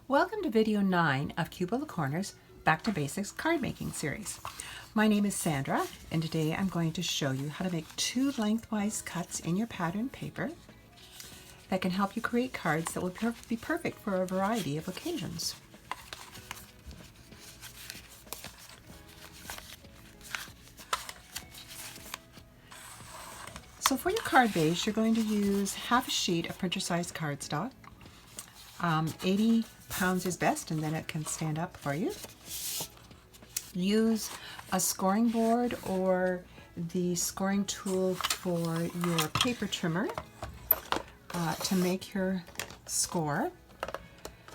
Welcome to video 9 of Cubicle Corners Back to Basics card making series. My name is Sandra, and today I'm going to show you how to make 2 lengthwise cuts in your pattern paper that can help you create cards that will be perfect for a variety of occasions. So for your card base, you're going to use half a sheet of printer-sized cardstock. 80 pounds is best, and then it can stand up for you. Use a scoring board or the scoring tool for your paper trimmer to make your score.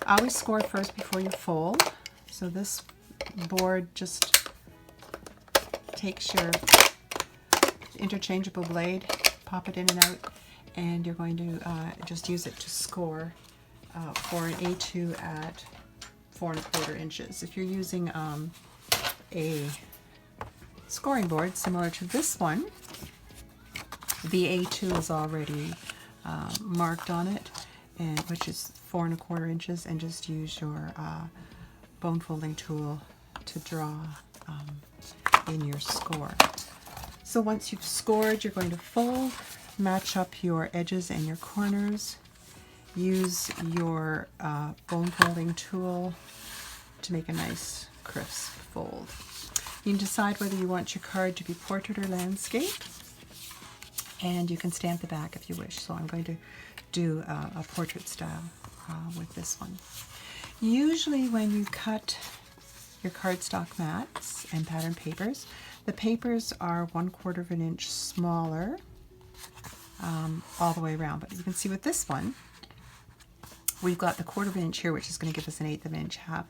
Always score first before you fold. So this board just takes your interchangeable blade, pop it in and out, and you're going to just use it to score for an A2 at 4 1/4 inches. If you're using a scoring board similar to this one, the A2 is already marked on it, and which is 4 1/4 inches, and just use your bone folding tool to draw in your score. So once you've scored, you're going to fold, match up your edges and your corners. Use your bone folding tool to make a nice crisp fold. You can decide whether you want your card to be portrait or landscape, and you can stamp the back if you wish. So I'm going to do a portrait style with this one. Usually when you cut your cardstock mats and pattern papers, the papers are 1/4 inch smaller all the way around. But you can see with this one, we've got the 1/4 inch here, which is going to give us an 1/8 inch half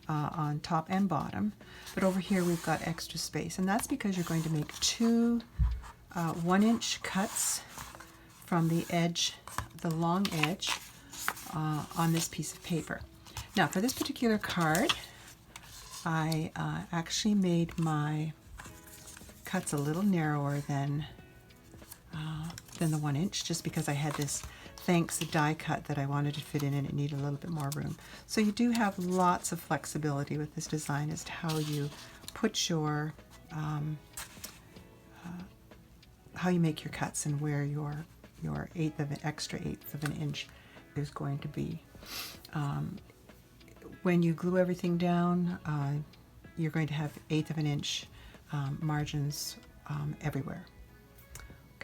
on top and bottom. But over here we've got extra space, and that's because you're going to make 2 1-inch cuts from the edge, the long edge, on this piece of paper. Now for this particular card, I actually made my cuts a little narrower than the 1 inch, just because I had this thanks die cut that I wanted to fit in, and it needed a little bit more room. So you do have lots of flexibility with this design as to how you put your how you make your cuts and where your extra eighth of an inch is going to be. When you glue everything down, you're going to have 1/8 of an inch margins everywhere.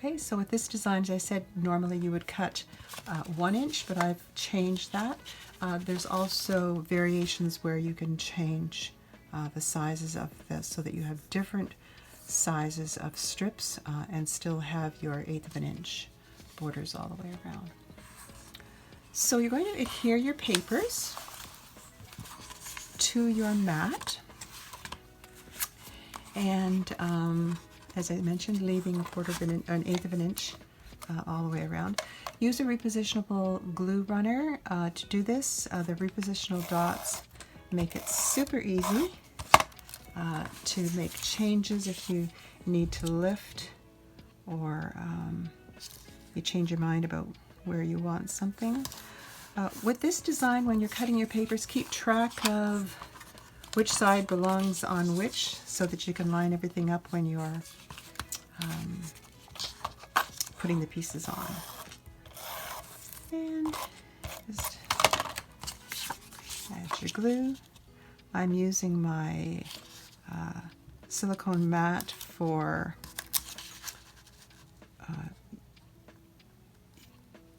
Okay, so with this design, as I said, normally you would cut 1 inch, but I've changed that. There's also variations where you can change the sizes of this so that you have different sizes of strips and still have your 1/8 of an inch borders all the way around. So you're going to adhere your papers to your mat, and as I mentioned, leaving an 1/8 of an inch all the way around. Use a repositionable glue runner to do this. The repositional dots make it super easy to make changes if you need to lift, or you change your mind about where you want something. With this design, when you're cutting your papers, keep track of which side belongs on which, so that you can line everything up when you're putting the pieces on. And just add your glue. I'm using my silicone mat for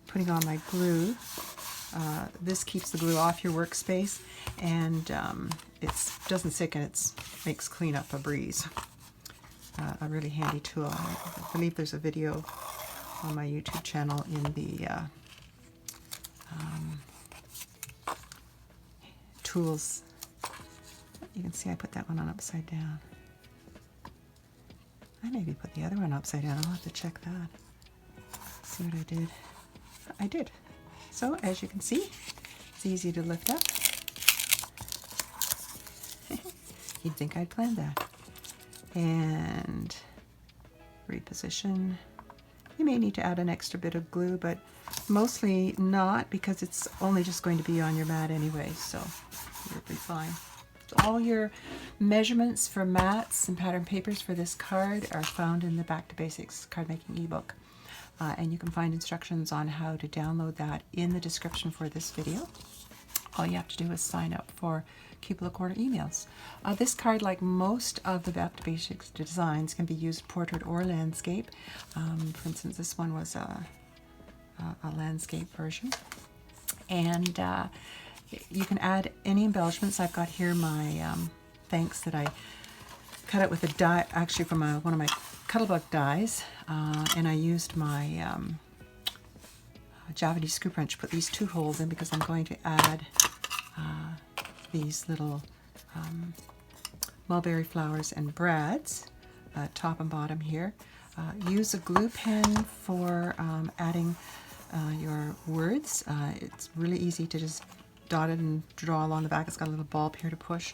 putting on my glue. This keeps the glue off your workspace, and it doesn't stick, and it makes cleanup a breeze. A really handy tool. I believe there's a video on my YouTube channel in the tools. You can see I put that one on upside down. I maybe put the other one upside down. I'll have to check that. See what I did. I did. So as you can see, it's easy to lift up. You'd think I'd planned that. And reposition. You may need to add an extra bit of glue, but Mostly not, because it's only just going to be on your mat anyway, so you'll be fine. All your measurements for mats and pattern papers for this card are found in the Back to Basics card making ebook. And you can find instructions on how to download that in the description for this video. All you have to do is sign up for Cupid Corner emails. This card, like most of the Back to Basics designs, can be used portrait or landscape. For instance, this one was a landscape version. And you can add any embellishments. I've got here my thanks that I cut out with a die, actually from one of my Cuttlebug dies, and I used my Japanese screw punch to put these 2 holes in, because I'm going to add these little mulberry flowers and brads, top and bottom here. Use a glue pen for adding your words. It's really easy to just dot it and draw along the back. It's got a little bulb here to push.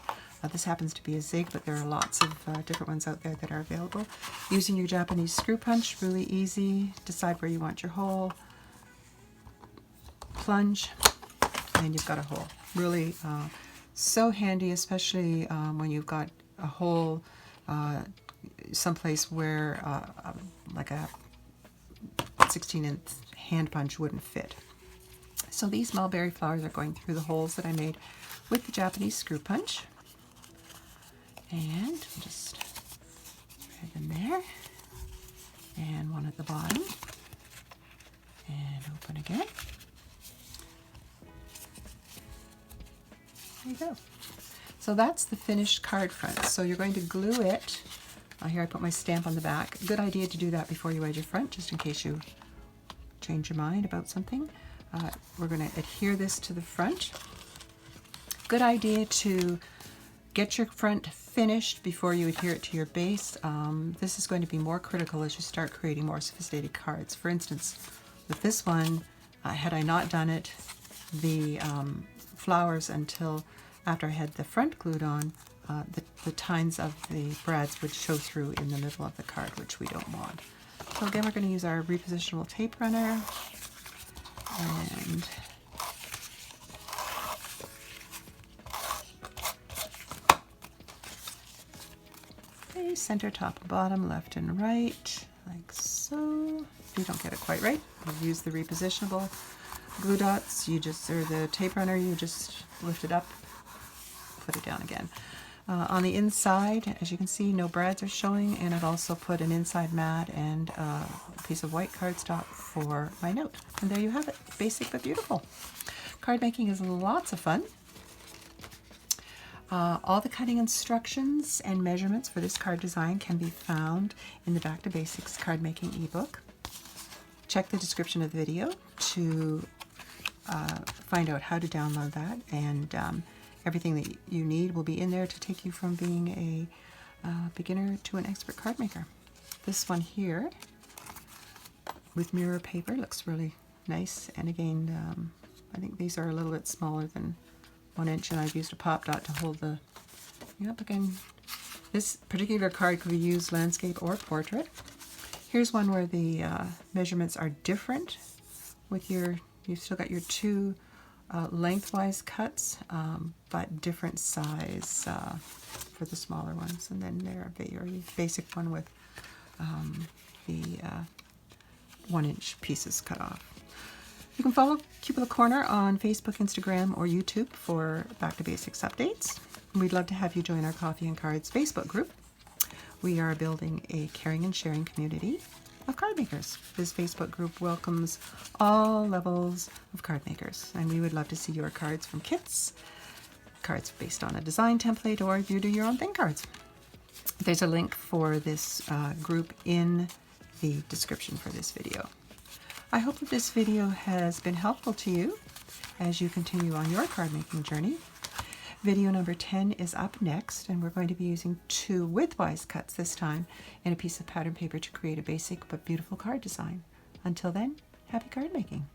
This happens to be a zig, but there are lots of different ones out there that are available. Using your Japanese screw punch, really easy. Decide where you want your hole, plunge, and you've got a hole. Really so handy, especially when you've got a hole someplace where like a 16-inch hand punch wouldn't fit. So these mulberry flowers are going through the holes that I made with the Japanese screw punch. And just thread them there. And one at the bottom. And open again. There you go. So that's the finished card front. So you're going to glue it. Here I put my stamp on the back. Good idea to do that before you edge your front, just in case you change your mind about something. We're going to adhere this to the front. Good idea to get your front finished before you adhere it to your base. This is going to be more critical as you start creating more sophisticated cards. For instance, with this one, had I not done it, the flowers until after I had the front glued on, the tines of the brads would show through in the middle of the card, which we don't want. So again, we're going to use our repositionable tape runner, and okay, center, top, and bottom, left and right, like so. If you don't get it quite right, you use the repositionable glue dots. You just, or the tape runner, you just lift it up, put it down again. On the inside, as you can see, no brads are showing, and I've also put an inside mat and a piece of white cardstock for my note. And there you have it. Basic but beautiful. Card making is lots of fun. All the cutting instructions and measurements for this card design can be found in the Back to Basics card making ebook. Check the description of the video to find out how to download that, and everything that you need will be in there to take you from being a beginner to an expert card maker. This one here with mirror paper looks really nice, and again, I think these are a little bit smaller than 1 inch, and I've used a pop dot to hold the, yep, again, this particular card could be used landscape or portrait. Here's one where the measurements are different with your, you've still got your 2 lengthwise cuts, but different size for the smaller ones. And then there are your basic one with the 1 inch pieces cut off. You can follow Cupid Corner on Facebook, Instagram, or YouTube for Back to Basics updates. We'd love to have you join our Coffee and Cards Facebook group. We are building a caring and sharing community of card makers. This Facebook group welcomes all levels of card makers, and we would love to see your cards from kits, cards based on a design template, or if you do your own thing cards. There's a link for this group in the description for this video. I hope that this video has been helpful to you as you continue on your card making journey. Video number 10 is up next, and we're going to be using 2 widthwise cuts this time and a piece of pattern paper to create a basic but beautiful card design. Until then, happy card making!